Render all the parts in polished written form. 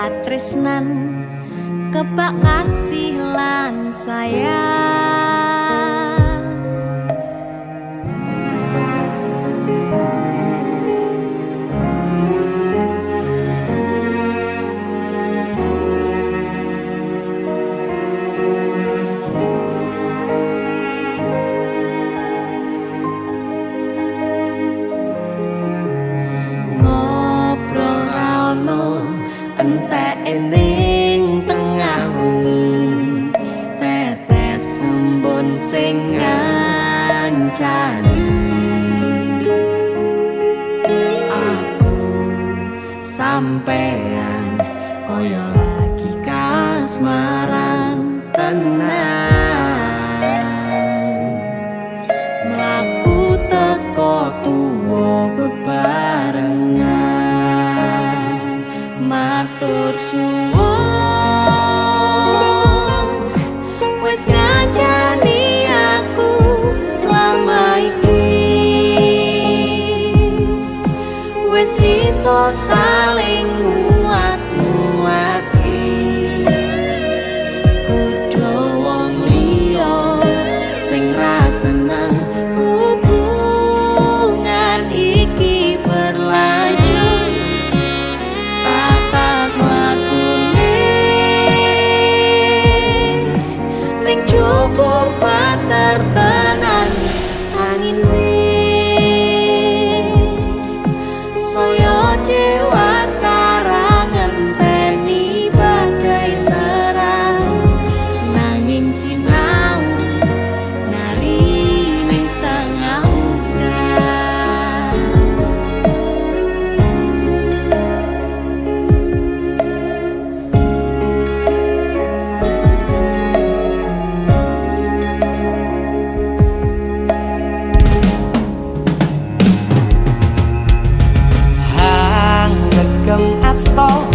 katresnan kebak kasih lan sayang. Ngobrol ra ono entek ning tengah wengi, tetes embun sing ngancani aku sampean koyo lagi kasmaran tenan, mlaku teko tuwa bebarengan, matur suwun wis ngancani aku selama iki, wis iso saling nguat-nguatke, kudu wong liya sing ra seneng hubungan iki berlanjut. Tatak lakune ning jupuk patertenan angine saya dewasa ra ngenteni badai terang, nanging sinau nari ning tengah udan. Hang gegem asto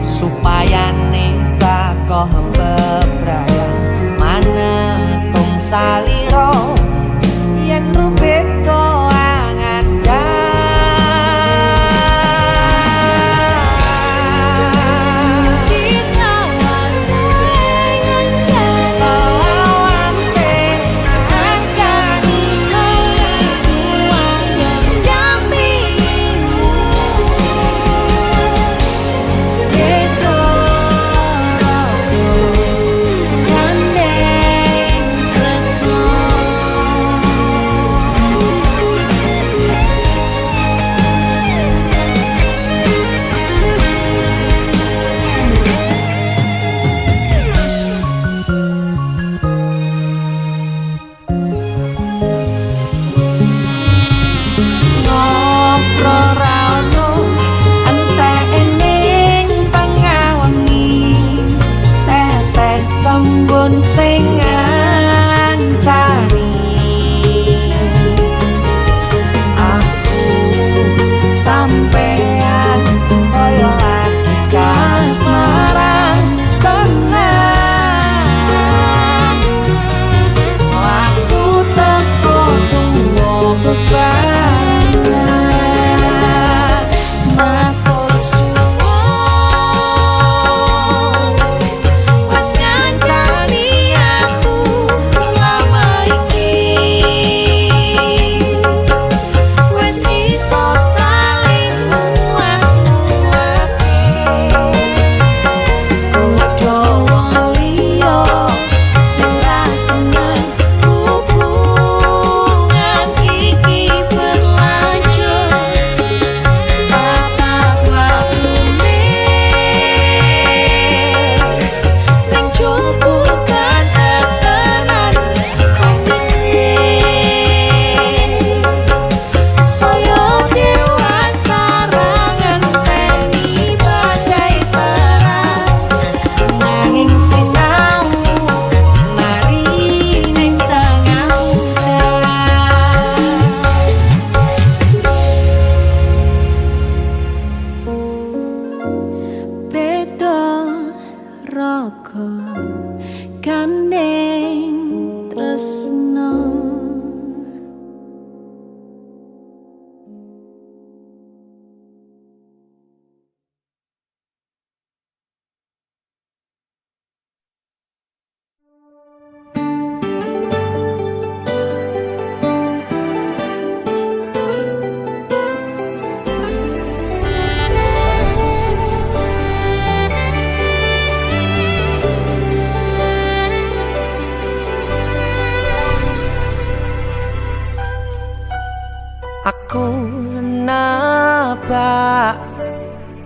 supaya neka koh bebrayan manetung saliro yen rubet koangan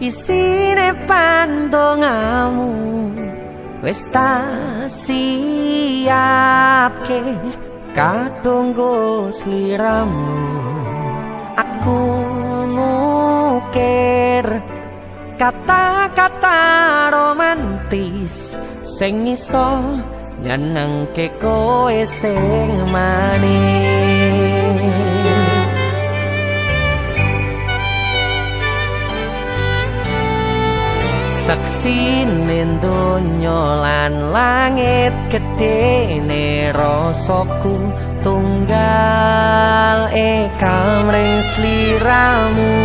isine pandongamu wis tak siapke kadunggo sliramu. Aku ngukir kata-kata romantis sing iso nyenengke kowe sing manis. Saksine donya lan langit gedene rasaku tunggal kamring sliramu.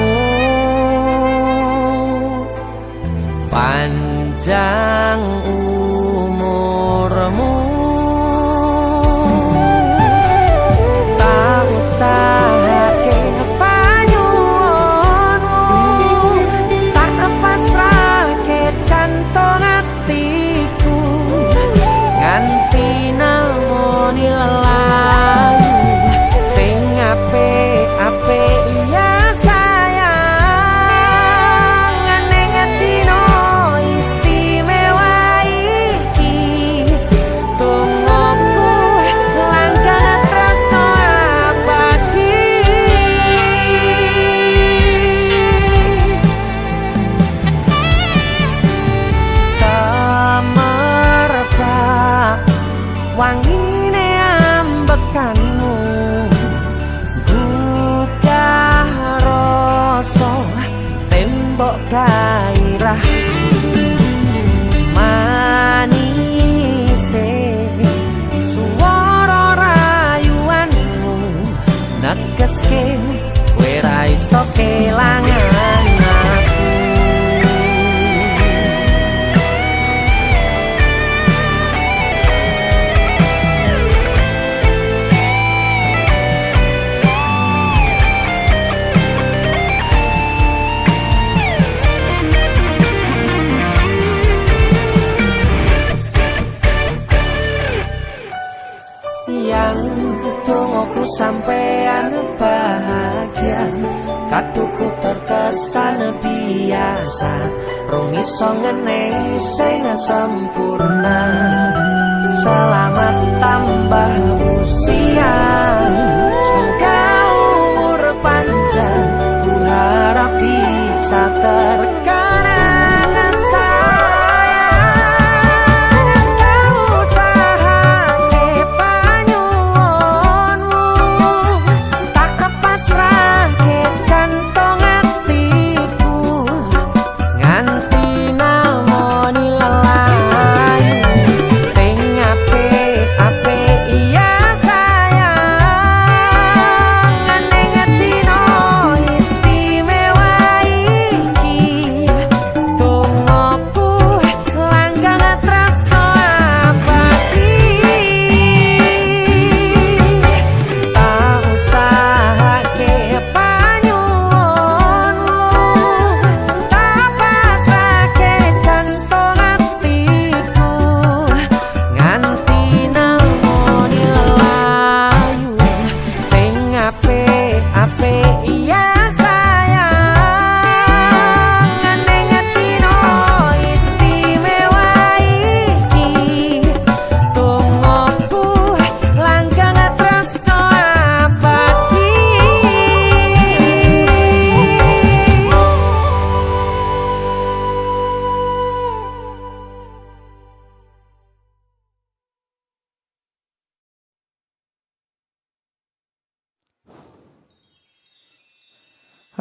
Panjang umurmu, tak usahake panyuwunmu, tak pasrahke jantung hatiku nganti namoni lelayu sing apik-apik ya sayang. Ning dino istimewa iki tungguku langkah tresno abadi. Semerbak wangine ambekanmu gugah rasa tembok gairah manise suara rayuanmu negeske kowe ra iso kelangan aku. Yang tungguku sampean bahagia, katuku terkesan biasa, rong iso ngenehi sing sempurna. Selamat tambah usia, semoga umur panjang, ku harap bisa terkenang sayang. Kau usahake panyuwunmu, tak pasrahke jantung hatiku nganti namoni lelayu sing apik-apik iya sayang. Ning dino istimewa iki tungguku langkah tresno abadi. Tak usahake panyuwunmu, tak pasrahke jantung hatiku nganti namoni lelayu sing apik-apik iya sayang. Ning dino istimewa iki tungguku langkah tresno abadi.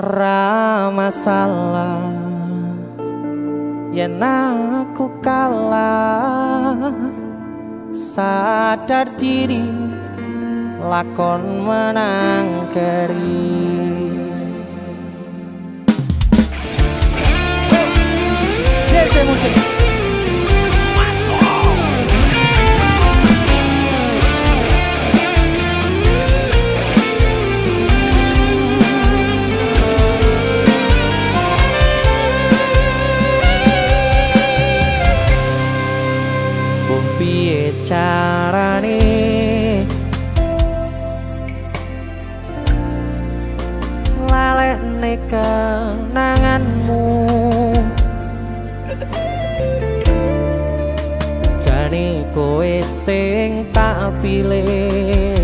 Ra masalah yen aku kalah, sadar diri lakon menang keri. Dese musik piye carane lalekne kenanganmu sing tak pilih.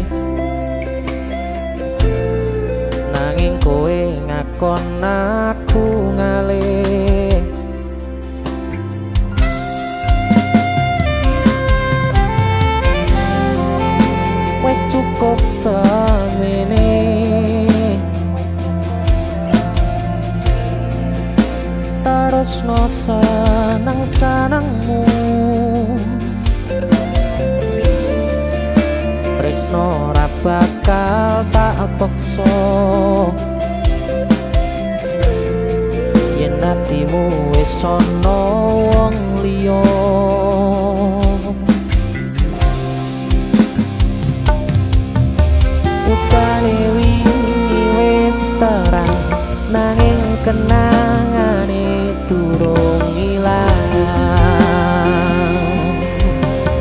Nanging kowe ngakon aku ngalih. Wes cukup semene, terusno seneng-senengmu. Tresno ora bakal tak paksa, yen atimu wis ana wong liya. Upane wingi wis terang, nanging kenangane durung ilang.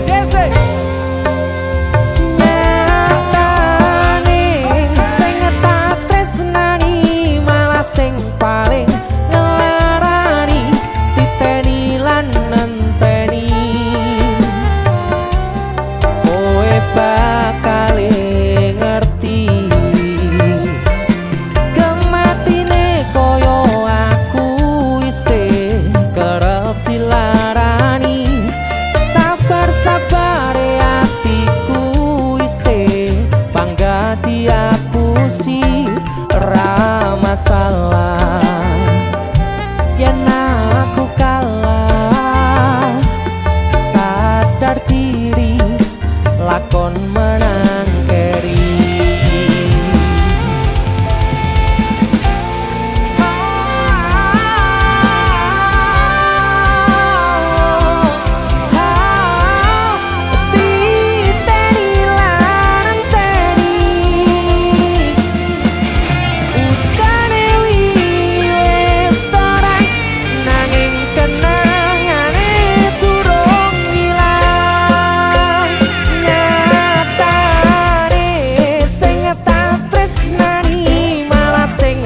Dese nyatane sing tak tresnani malah sing paling ngelarani, titeni lan nenteni. Kowe bakal ngerti kematine koyo aku isih kerep dilarani. Sabar-sabare atiku isih bangga diapusi. Ra masalah yen aku kalah, sadar diri lakon menang keri.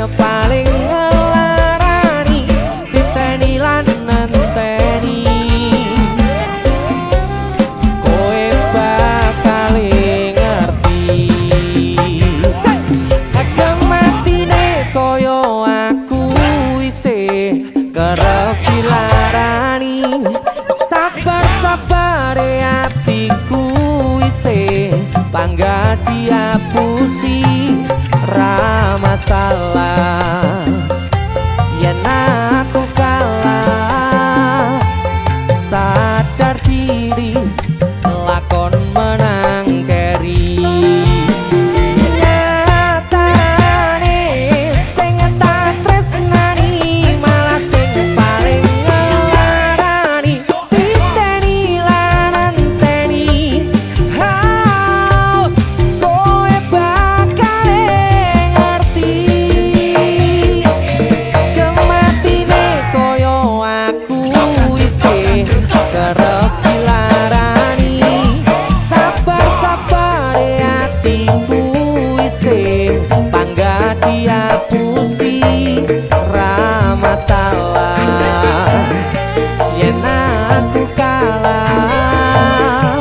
Paling ngelarani, titeni lan nenteni. Kowe bakal ngerti kematine koyo aku isih kerep dilarani. Sabar-sabare atiku isih bangga diapusi. Ra masalah yen aku kalah, sadar diri lakon menang keri. Nyatane sing tak tresnani malah sing paling ngelarani, titeni lan nenteni. Kowe bakal ngerti kematine koyo aku isih kerep dilarani. Sabar-sabare atiku isih bangga diapusi. Ra masalah yen aku kalah,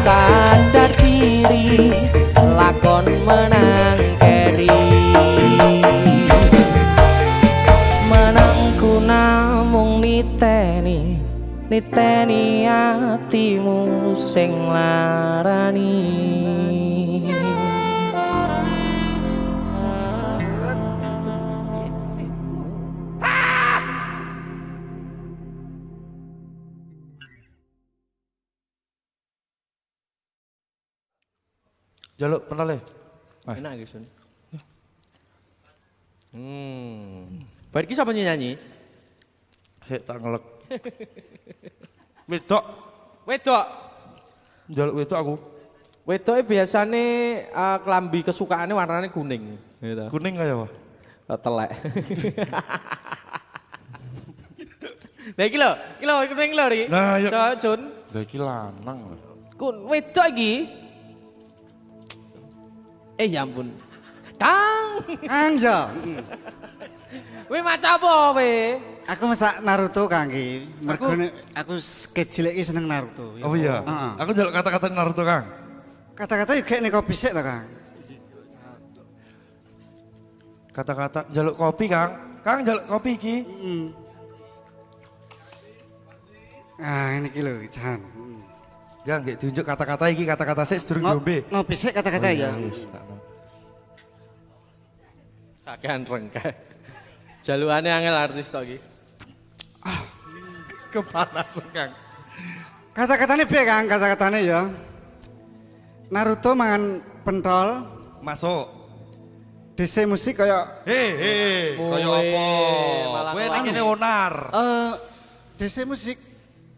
sadar diri lakon menang keri. Menangku namung niteni, niteni atimu sing larani. Jaluk penale. Enak iki Sun. Bar iki sapa nyanyi? Hek tak ngelek. Wedok. Wedok. Jaluk wedok aku. Wedoke biasane klambi kesukaane warnane kuning, gitu. Kuning kaya apa? Telek. Nah iki lho kuning lho iki. Nah, ya. So, Jun. Lah iki lanang lho. Wedok iki. Ya ampun. Kang. Kang ya. Kowe maca apa kowe? Aku masak Naruto Kang iki. Mergo aku kecil iki seneng Naruto. Oh iya. Heeh. Aku njaluk kata-kata Naruto, Kang. Kata-kata yo gek nek kopi sik ta, Kang. Kata-kata njaluk kopi, Kang. Kang njaluk kopi iki. Ah, ini iki lho, Jan. Ya nggih diunjuk kata-kata iki, kata-kata sik sedurung diombe. Ngopi sik kata-kata ya. Wis, tak no. Kakean rengke. Jalukane angel artis tok iki. Kepanasan, Kang. Kata-katane piye, Kang? Kata-katane ya. Naruto mangan pentol, Masuk. DC musik kaya Hei, kaya Kowe apa? malah Kowe nek anu. kene onar. DC musik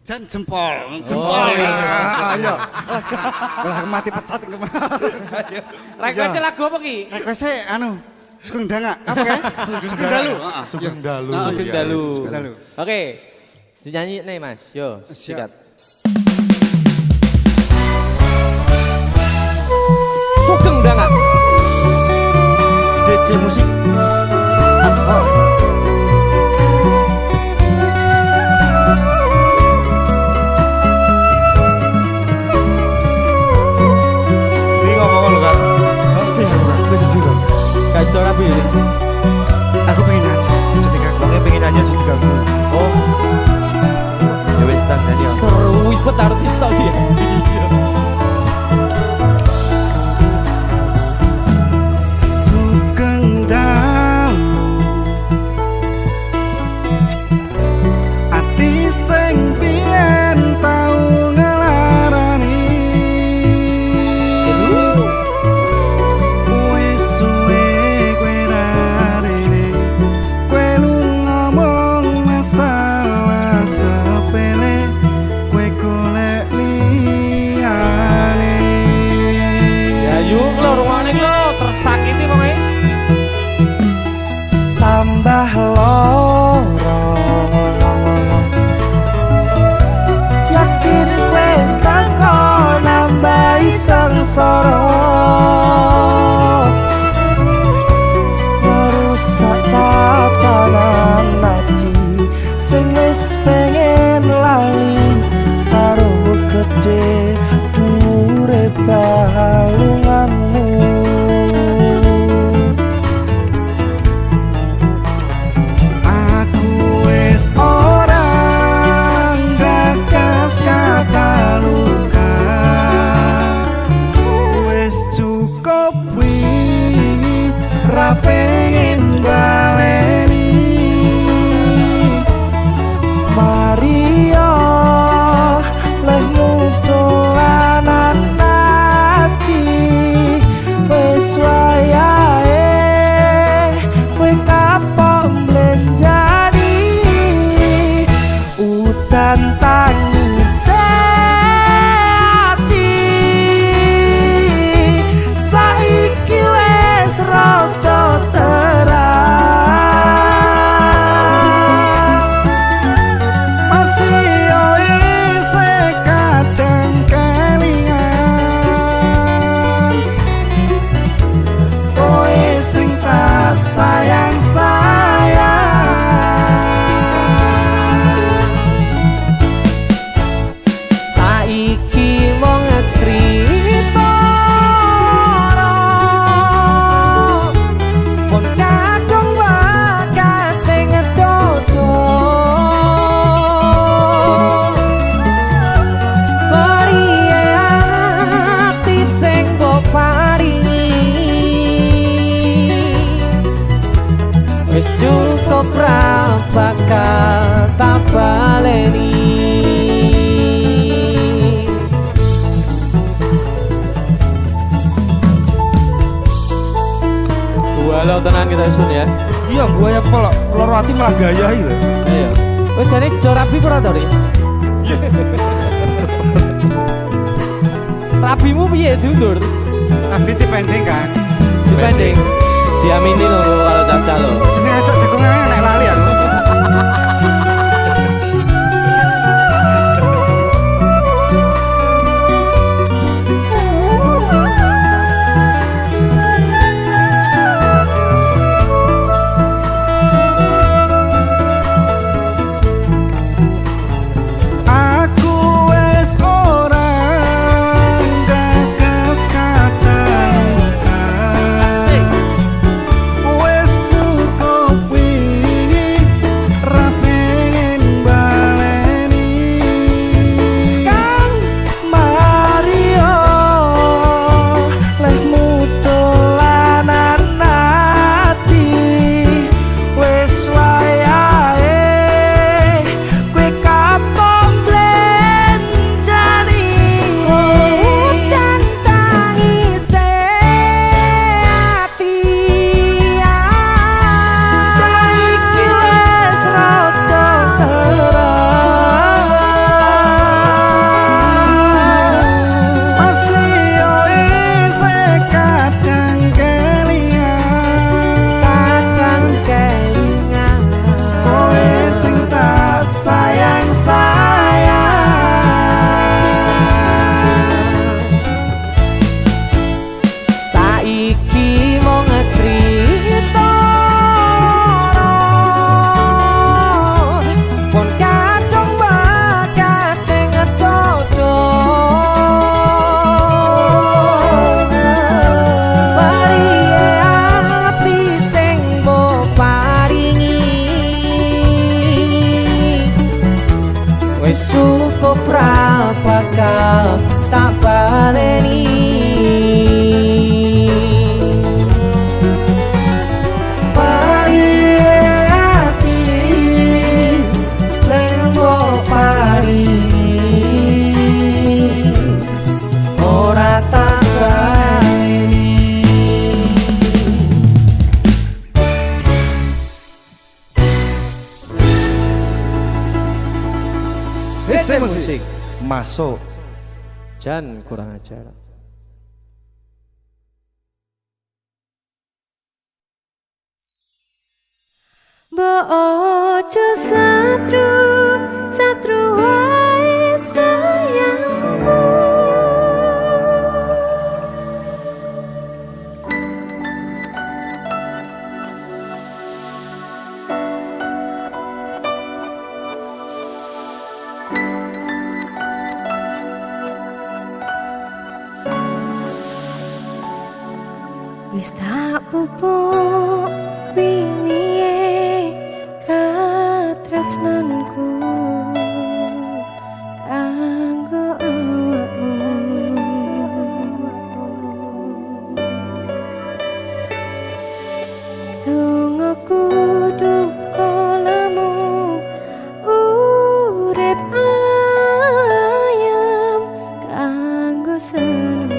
jan jempol. Ayo. Lah mati pecat kemarin. Request lagu apa ki? Request anu Sugeng Danga. Apa kae? Sugeng Dalu. Sugeng Dalu. Sugeng Dalu. Sugeng Dalu. Oke. Dinyanyi nih Mas. Yo, sikat. Sugeng Danga. DC musik. Asal. Ini ngomong lho, Kang. Sedih aku, Kang. Wis jujur. Kasih tau rapi ini. Aku pengen nyanyi. Jadi Kang. Wong pengen nyanyi sing diganggu. Oh. Ya wis tak nyanyi. Seru ibet artis tok dia. Sugeng Dalu. Ati sing biyen tau ngelarani. Wis suwe kowe rarene. Kowe lu ngomong masalah sepele. Kowe golek liyane. Ya yuk lo rungokne lo tersakiti pokoke. tambah loro yakin kowe teko nambahi sengsara merusak tatanan ati sing wis pengen lali karo gede urip balunganmu. Aku wis orang gagas kata luka. Wis cukup wingi ra pengen baleni. Maria leh nutulan ati wis wayahe kowe kapok mlenjani udan tangis ati saiki wis rada terang Masih yo isih kadang kelingan. Kowe sing tak sayang-sayang. saiki mung cerita pun kadung bagas sing dodo koriye ati sing mbok paringi wis cukup ra bakal tak baleni. Walau tenan kita sun ya. Iya, gua ya kok loro ati malah gaya iki lho. Ayo. Wis jane sido rapi ora to, Ri? Rapimu piye diundur? Tapi dipending kan. Dibanding diamini lho karo Caca lho. Sini ajak jagongan nek lali aku. Wis cukup ra bakal tak baleni. Paling ati sing mbok paringi ora tak baleni. Musik masuk. Jan kurang ajar. Mbok ojo satru, satru wae sayangku. Wis tak pupuk wingi katresnanku kanggo awakmu. Tunggu duka lamu urip ayam kanggo seneng.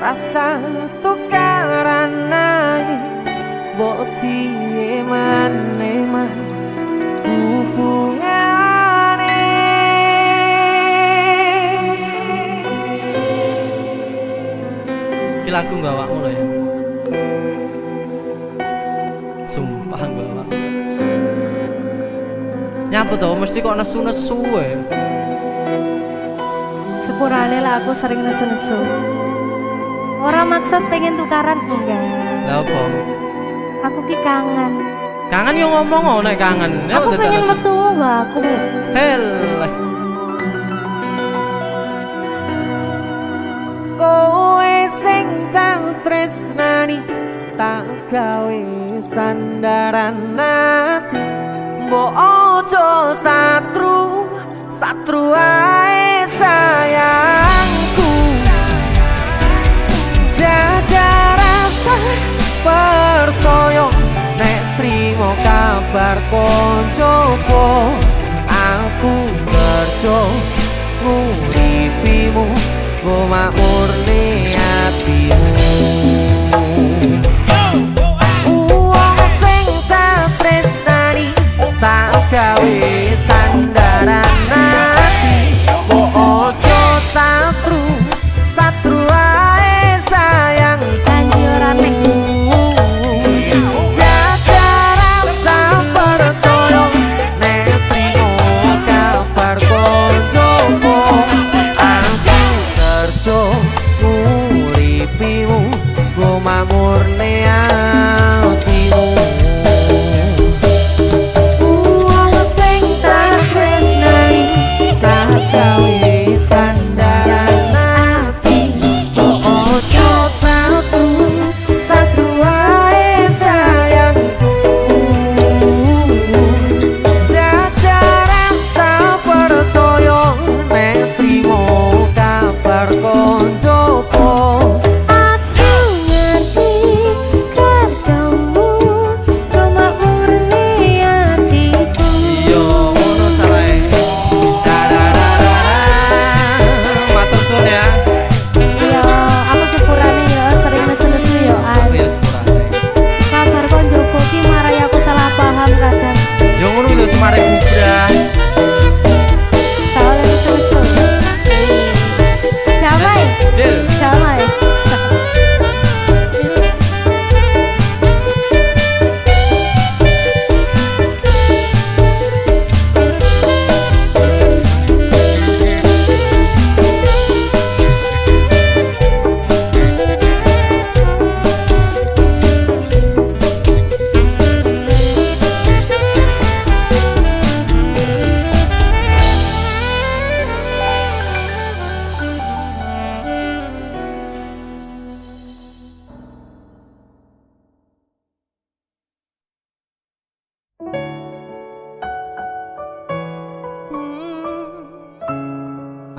Rasa tukaran naik boti eman-eman hubungane. Iki lagu nggo awakmu lho ya. Sumpah nggo awak. Nyapa to mesti kok nesu-nesu wae. Sepurane lah aku sering nesu-nesu. Orang maksud pengen tukaran enggak. Lah apa? Aku ki kangen. Kangen yo ngomong nek kangen. Aku pengen wektu mbak aku. Helah. Kowe sing tak tresnani tak gawe sandaran ati. Mbok ojo satru, satru ae sayangku. Jajal kabar koncoku aku kerja nguripimu ku makmurne atimu wong sing tak tresnani tak gawe sandaran ati ojo satru satru ae sayang janji ora nek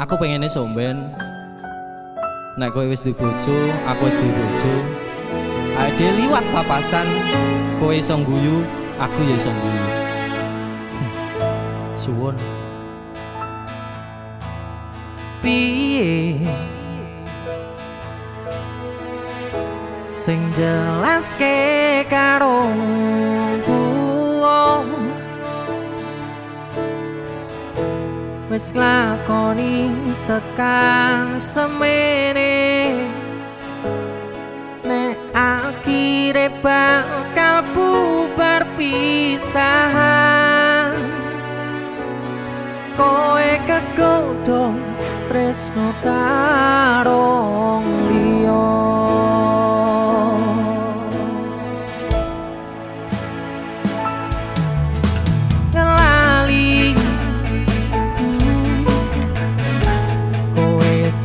aku pengennya somben nek kowe wis duwe bojo aku wis duwe bojo ade liwat papasan kowe iso ngguyu aku ya iso ngguyu suwun piye sing jelaske karo wis lakoni tekan semene nek akhire bakal bubar pisahan kowe kegodhong tresno karo wong liya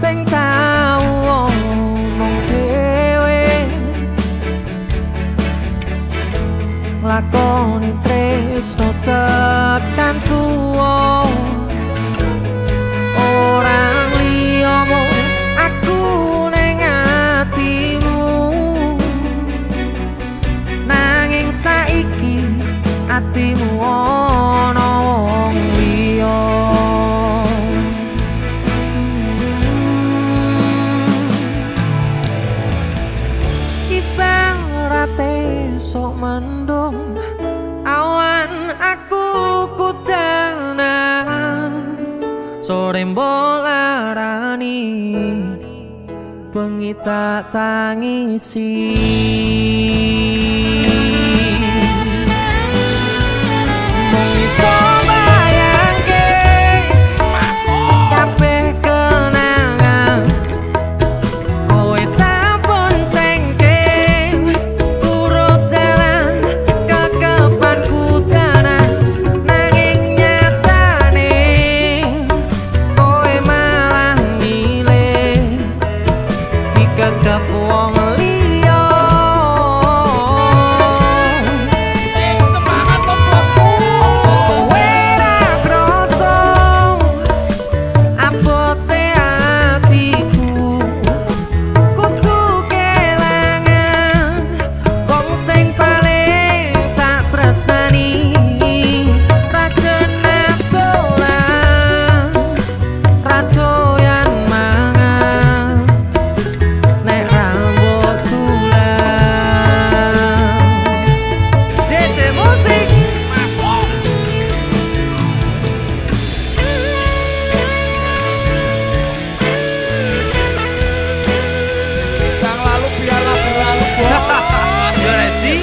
sing tau ngomong dhewe lakoni tresno tekan tuwa orang liya aku ning atimu nanging saiki atimu ana wong liya sok mendung awan aku kudanan sore mbolarani bengi tak tangisi mung iso bayangke kabeh kenangan kowe tak boncengke turut dalan kekepanku danan nanging nyatane kowe malah milih dikekep wong liya. Semangat lo bosku. Kowe ra kroso abote atiku kudu kelangan wong sing paling tak tresnani.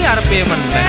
arepe meneh.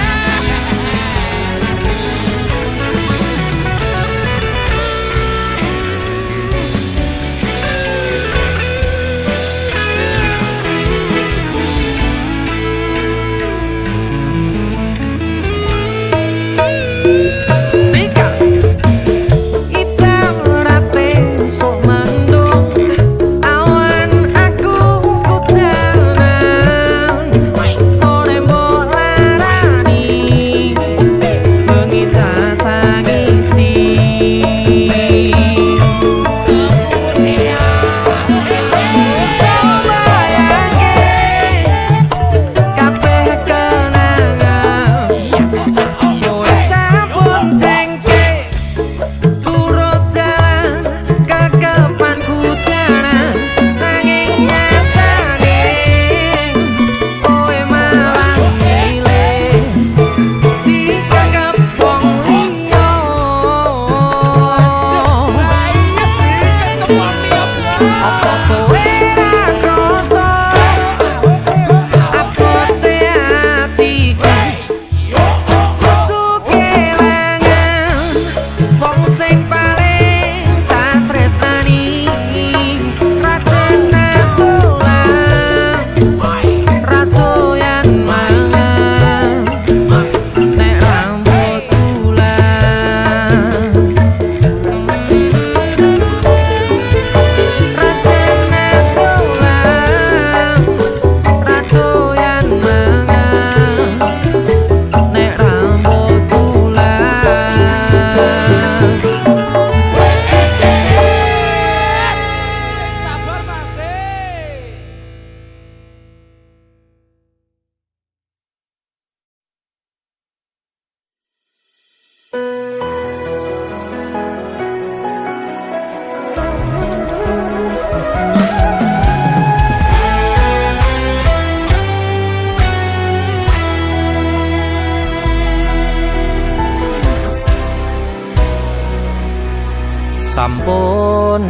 Sampun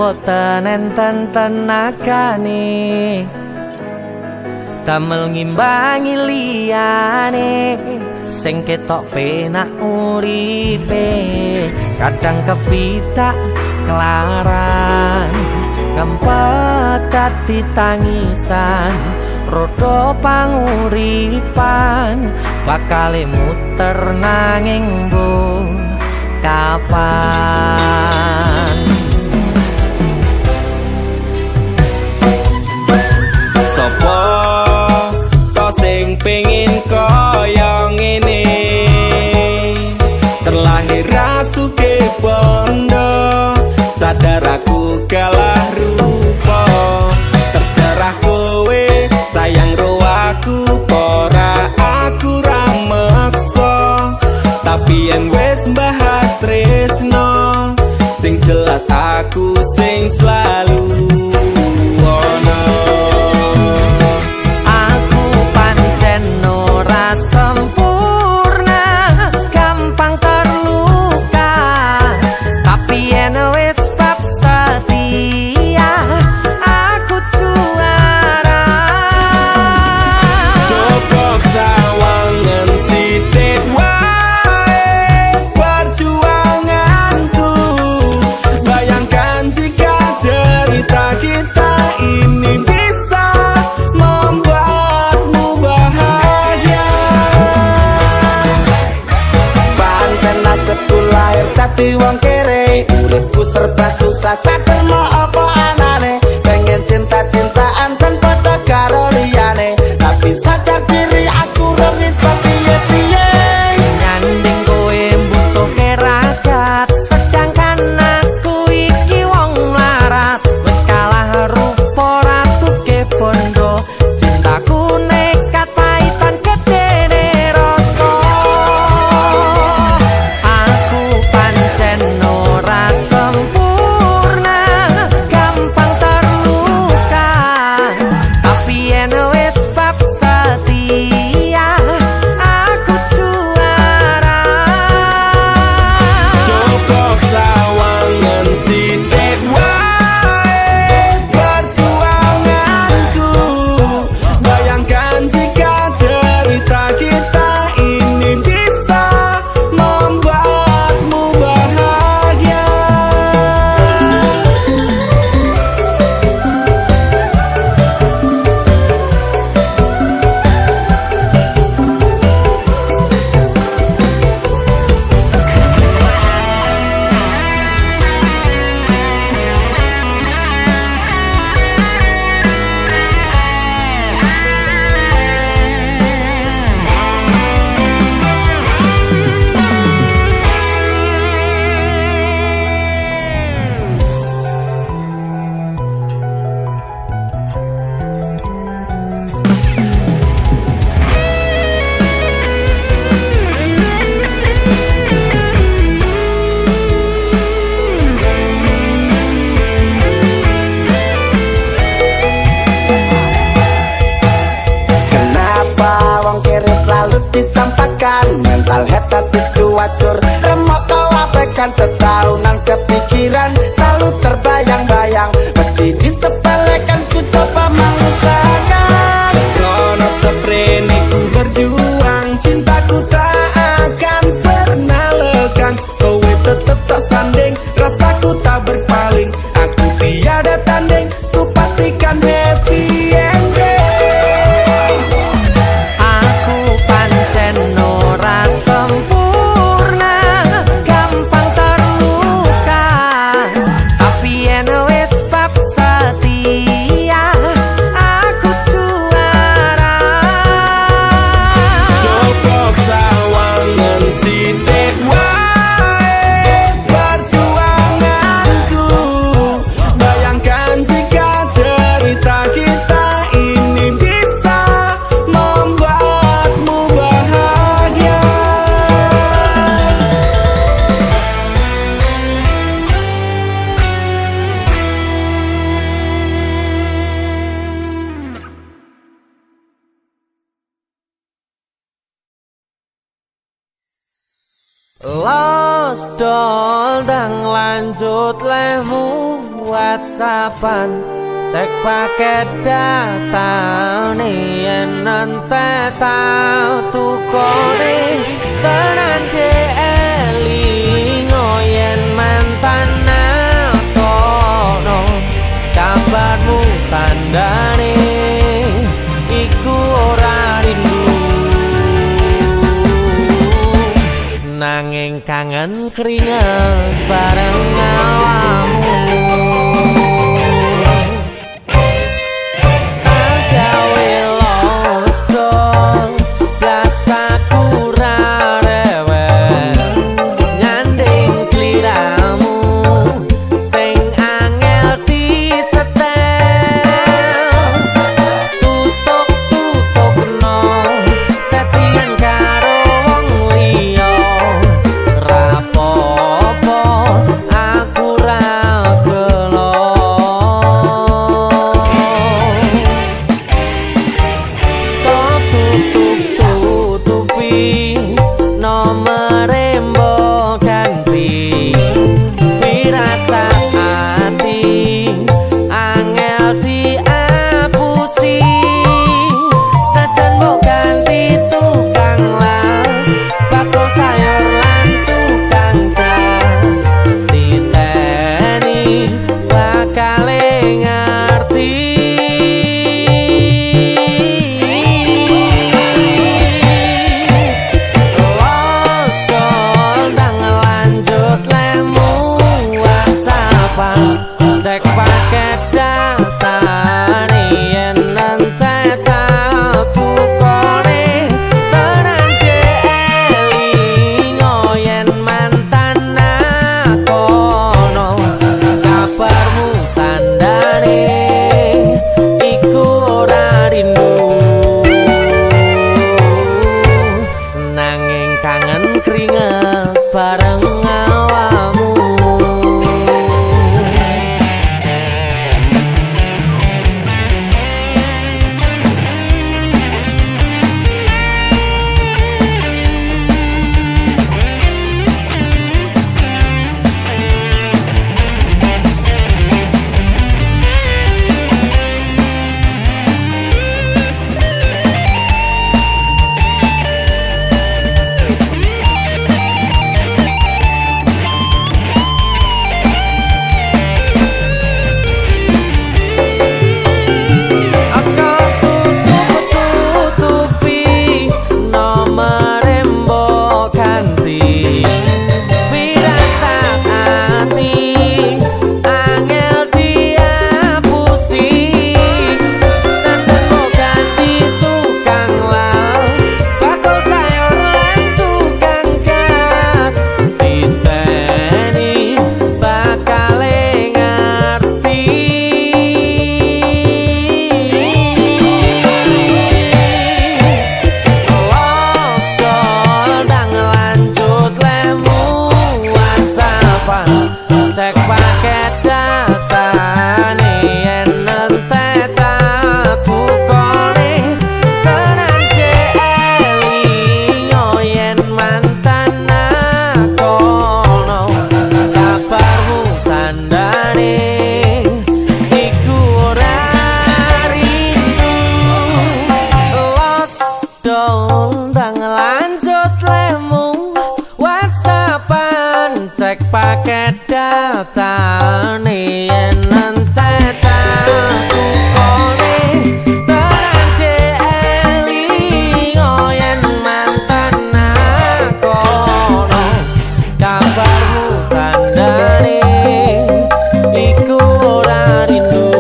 boten enten tenagane damel ngimbangi liyane sing ketok penak uripe kadang kepitak kelaran ngempet dadi tangisan rodo panguripan bakale muter nanging kapan Sopo to sing pengin kaya ngene terlahir rasuke bondo sadar aku kalah rupa terserah kowe sayang ro aku ora aku ra meksa tapi yen wis bahas tresno sing jelas aku sing selalu ono aku pancen ora sempurna gampang terluka tapi yen wis bab setia aku juara Joko sawangan sithik wae perjuanganku bayangkan jika cerita kita ini bisa membuatmu bahagia pancen nasibku lahir dadi wong kere uripku serba susah sadar mau apa anane pengen cinta-cintaan tanpa karo liyane tapi sadar diri aku ora bisa piye-piye nyanding kowe butuh keragat sedangkan aku iki wong larat wis kalah rupa rasuke bondo cintaku nekat paitan gedene rasa aku pancen ora sempurna gampang terluka tapi yen wis bab setia aku juara Joko sawangan sithik wae perjuanganku wajur remok tau apekan tetaunan kepikiran selalu terbayang-bayang meski disepelekan ku coba mengusahakan Sekono seprene ku berjuang cintaku tak akan pernah lekang kowe tetep tak sanding rasaku tak berpaling aku tiada tanding ku pastikan happy ending aku pancen ora sempurna gampang terluka tapi yen wis bab setia aku juara Joko sawangan sithik wae perjuanganku bayangkan jika cerita kita ini bisa membuatmu bahagia Lost doll dang lanjut lemu whatsappan cek paket data nih yen nante tau tukone tenan ke elingo yen mantan tono kabarmu tandane iku ora rindu nanging kangen keringet bareng awakmu agawe lost doll blasaku ra rewel nyanding sliramu sing angel disetel tutuk no chattingan karo wong liya rapopo kedatane yen entetaku kone terante elingo yen mantan akono kabarmu kandhane iku ora rindu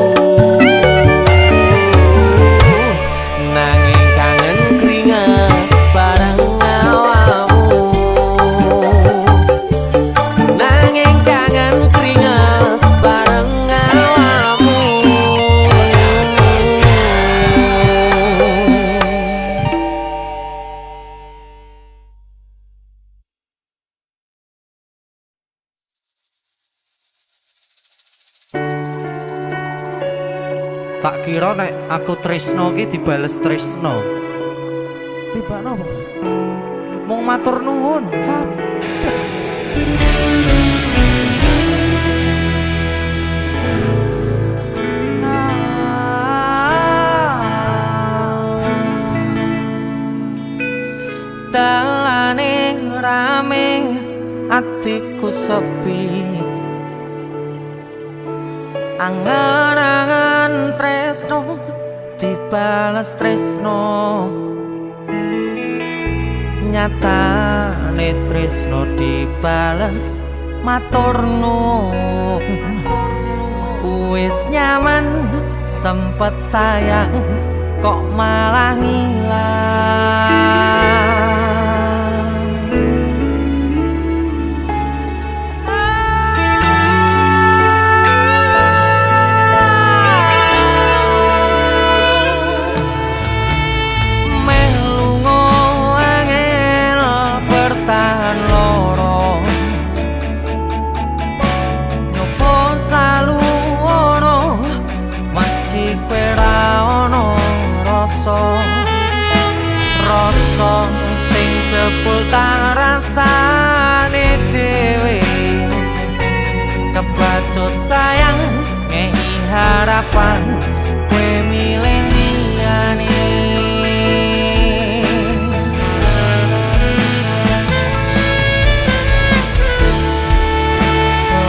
nanging kangen keringet bareng awakmu nanging kangen keringet bareng awakmu Tak kira nek aku tresno ki dibales tresno. Tibakno apa, Bos? Mung matur nuwun. Dalane rame atiku sepi angan-angan tresno dibales tresno nyatane tresno dibales matur nuwun wis nyaman sempet sayang kok malah ngilang rasa sing jebul tak rasane dhewe kebacut sayang ngehi harapan kowe milih liyane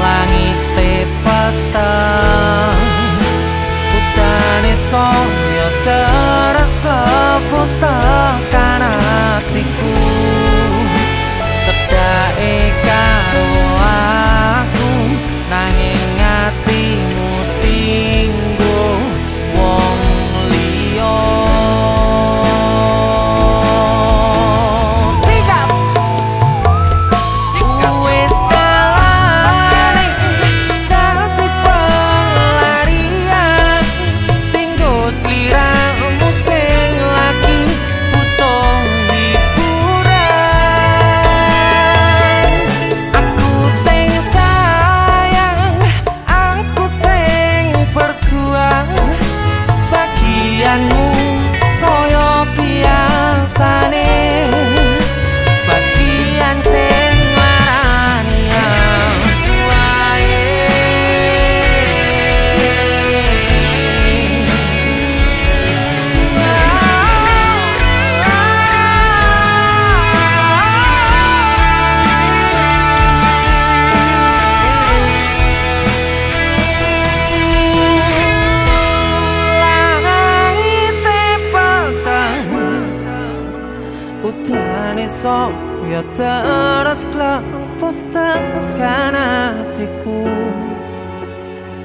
langite peteng udane saya terus kepus tekan hatiku cedake karo aku nanging atimu tinggo wong liya sikap wis kalane dadi pelarian tinggo sliramu sing lagi butuh hiburan aku sing sayang aku sing berjuang bagianmu koyo biasane bagian sing larani wae langite peteng udane saya terus klepus tekan hatiku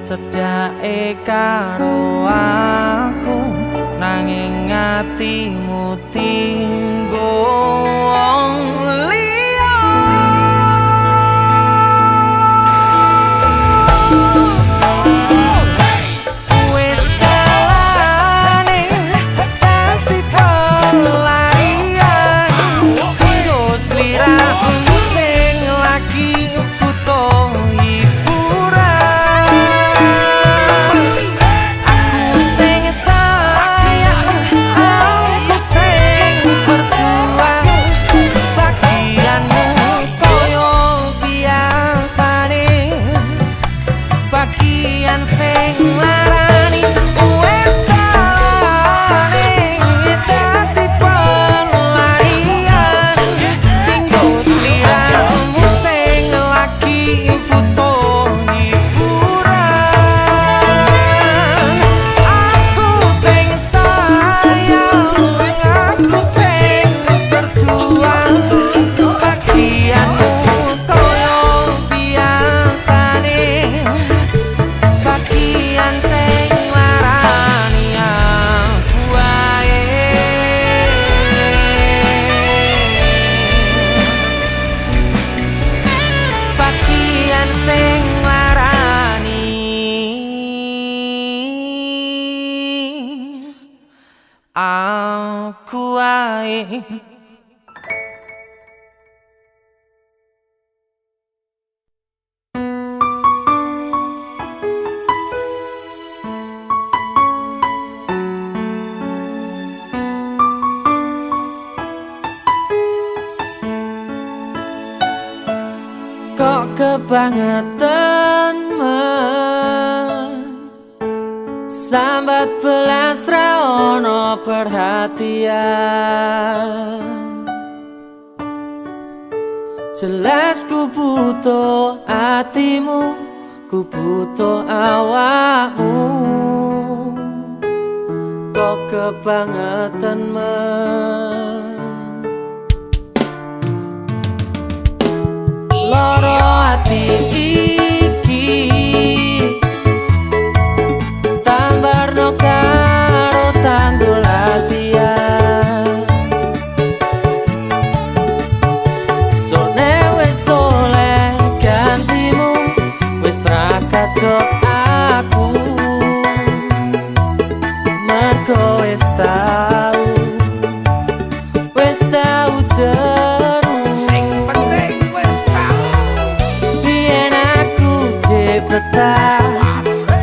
cedake karo aku nanging atimu tinggo wong liya wis kalane dadi pelarian tinggo sliramu sing lagi butuh hiburan aku sing sayang aku sing berjuang aku wae. Kok kebangetan sambat belas ra ono perhatian. Jelas ku butuh hatimu, ku butuh awakmu. Kok kebangetan loro ati iki tambarno karo tanggul latihan. Sone wis oleh gantimu, wis ra kacok aku. Mergo wis tau jeru.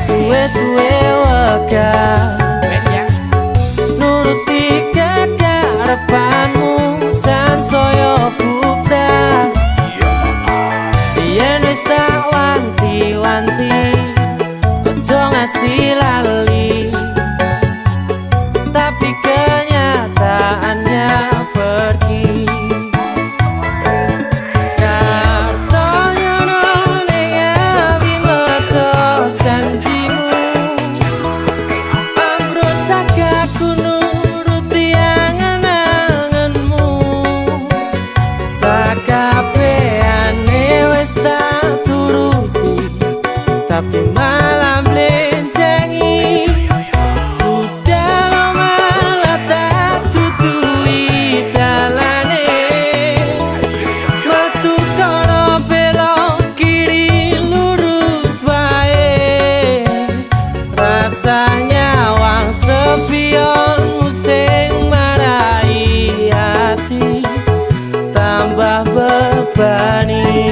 Suwe-suwe wegah nuruti kekarepanmu sansaya bubrah. Yen wis tak wanti-wanti ojo ngasih lali, tapi kenyataannya pergi. Tapi malam blenjengi udah malah tak tutui dalane. Metu kono belok kiri lurus wae. Rasanya wang sepionmu sing marai hati tambah bebani.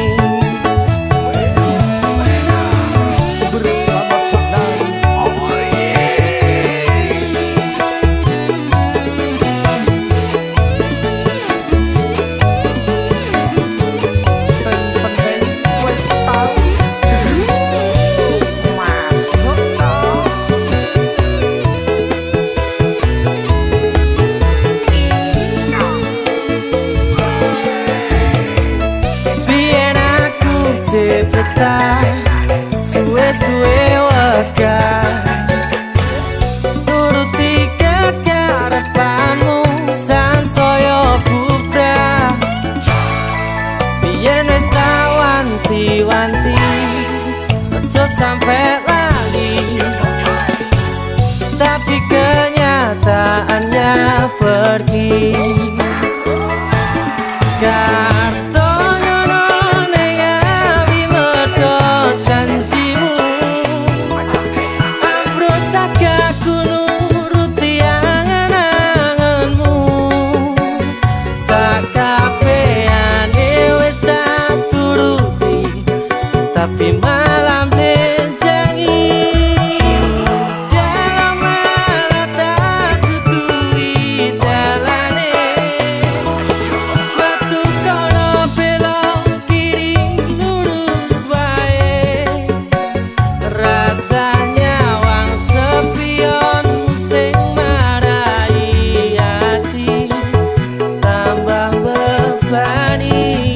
Suwe-suwe wegah nuruti kekarepanmu sansaya bubrah. Biyen wis tak wanti-wanti ojo sampe lali, tapi kenyataannya pergi. Tapi malam blenjengi dalam malah tak tutui dalane. Metu kono belok kiri lurus wae. Rasanya wang sepionmu sing marai hati tambah bebani.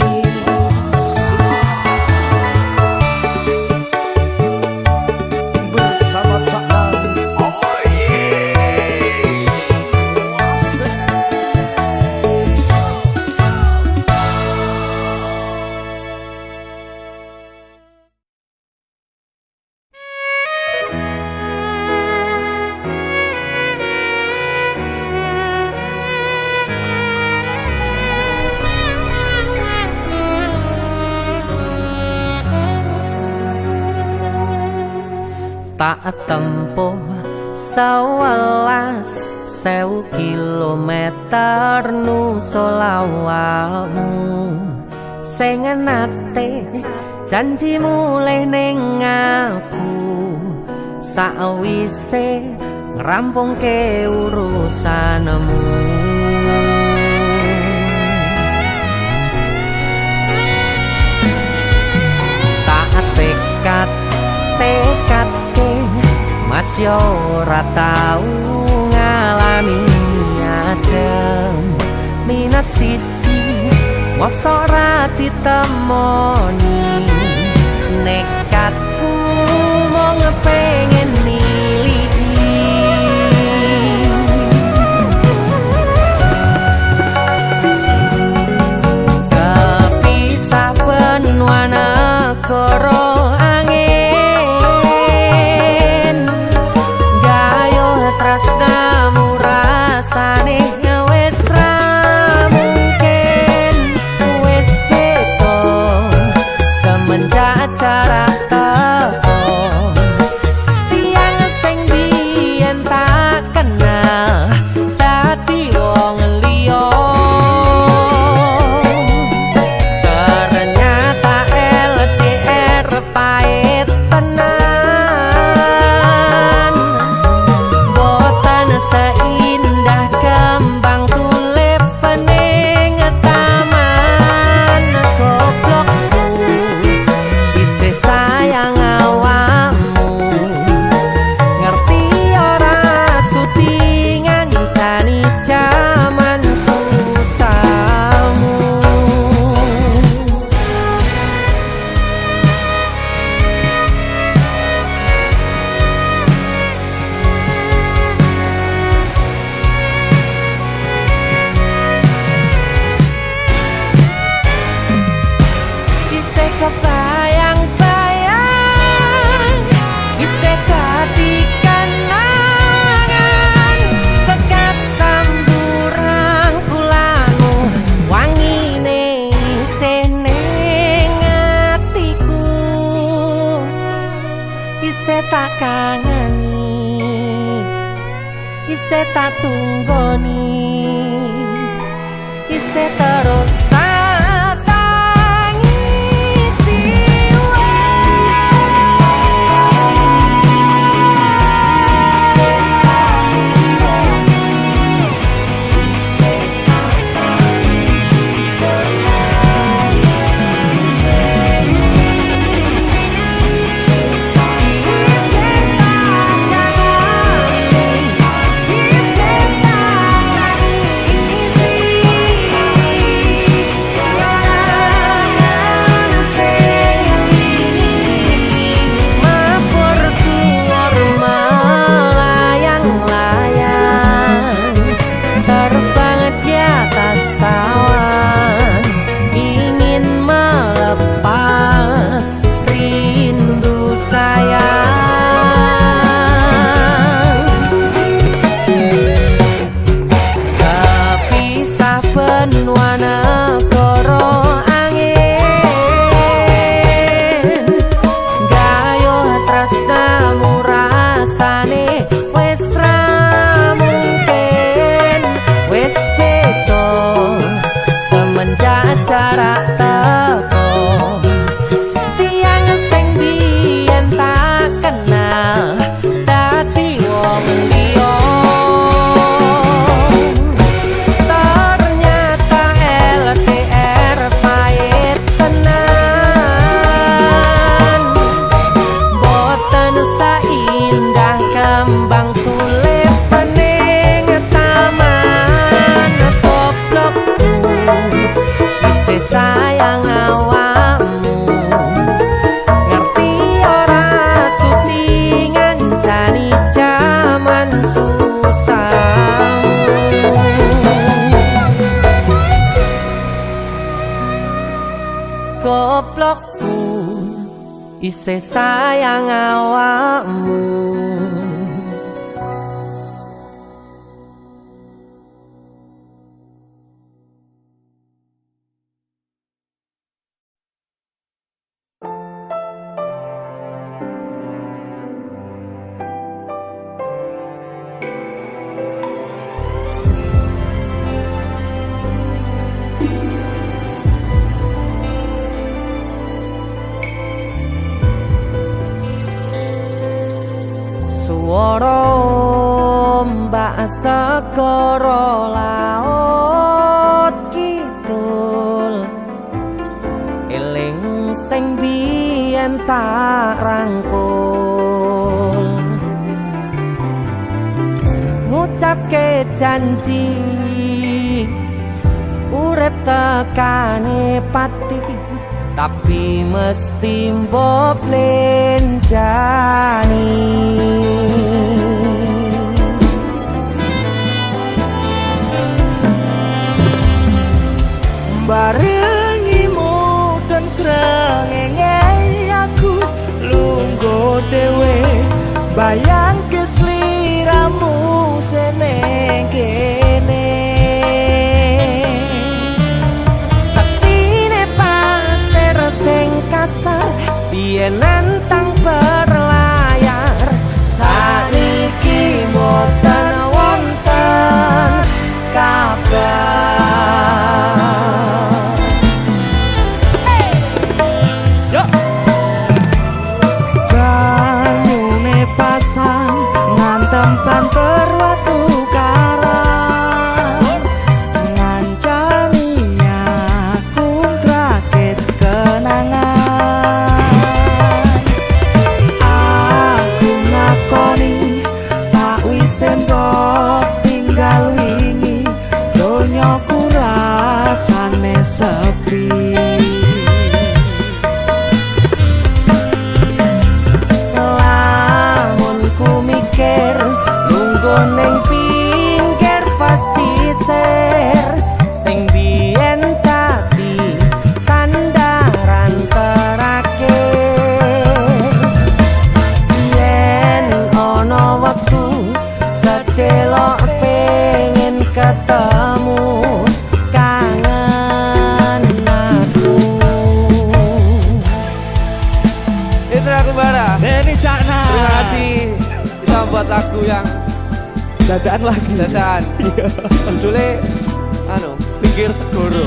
Tak tempuh 11 kilometer nusolawamu sing nate janji mulih ning aku sakwise ngrampungke urusanmu tak tekadke mas yo ora tau ngalami adem minus siji mosok ra ditemoni nekatku mau ngepengen niliki kepisah benua negara angin gayo tresnamu rasane wis ra mungkin wis beda semenjak jarak teko tiang sing biyen tak kenal dadi wong liya ternyata LDR pahit tenan boten seindah kembang tulip pening taman goblokku isih sayang awakmu ngerti ora suti ngancani jaman susahmu isih kebayang-bayang isih dadi kenangan bekas samburan kulamu wangine isih ning atiku isih tak kangeni isih tak tunggoni isih terus tak tangisi terbang di atas awan ingin melepas rindu sayang kepisah benua negara angin gayo tresnamu rasane wis ra mungkin wis beda semenjak jarak teko tiang sing biyen tak kenal dadi wong liya ternyata LDR pahit tenan boten saindah kembang tulip pening taman goblokku isih sayang awakmu ngerti ora suti ngancani jaman susahmu goblokku isih sayang awakmu segara laut kidul eling sing biyen tak rangkul ngucapke janji urip tekane pati tapi mesti mbok lenjani barengimu dan srengenge aku lungguh dhewe bayang kesliramu seneng kene saksine pasir sing kasar biyen nantang berlayar saniki mboten wonten kabar banyune pasang ngantem banter watu karang ngancani aku ngrakit kenangan aku ngakoni sakwise mbok tinggal wingi donyaku rasane sepi neng pinggir pasisir sing biyen tadi sandaran terakhir yen ana wektu sedelok pengen ketemu kangen aku Itu aku Bara. Denny Cakna. Terima kasih kita buat lagu yang Dadaan lagi. dadaan. Judulnya Pinggir Segoro.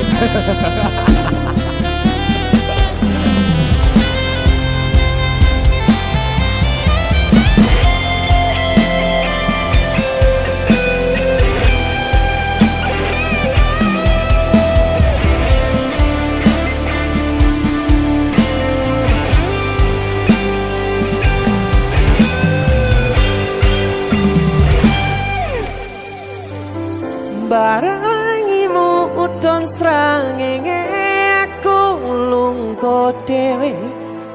barangimu udon srengenge aku lungguh dhewe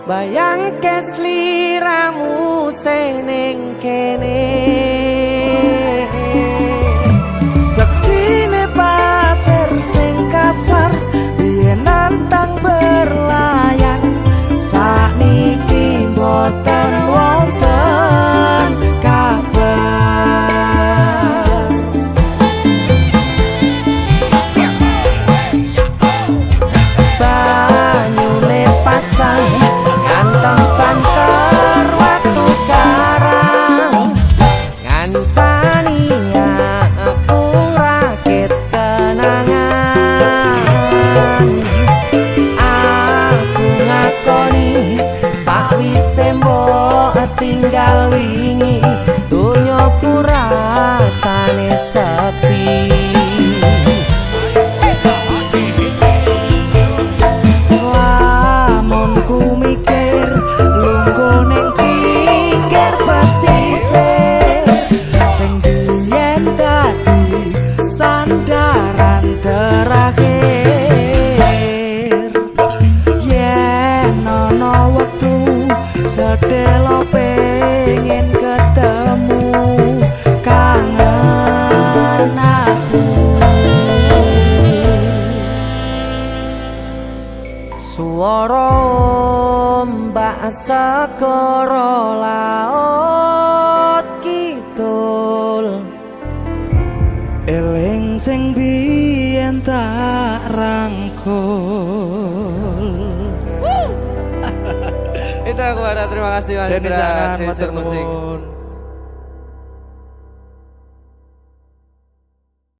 bayangke sliramu seneng kene saksine pasir sing kasar biyen nantang berlayar sakniki mboten wonten kabar nganteng banter watu karang ngancani aku rakit kenangan aku ngakoni sakwise mbok tinggal wingi donyaku rasane sepi sandaran terakhir yen ana wektu sedelo pengen ketemu kangen aku suara mbak segara laut kidul eling sing biyen tak rangkul. Itu aku Bara, terima kasih Mas Denny Indra, Cakna, Desir matur Musik. nuwun.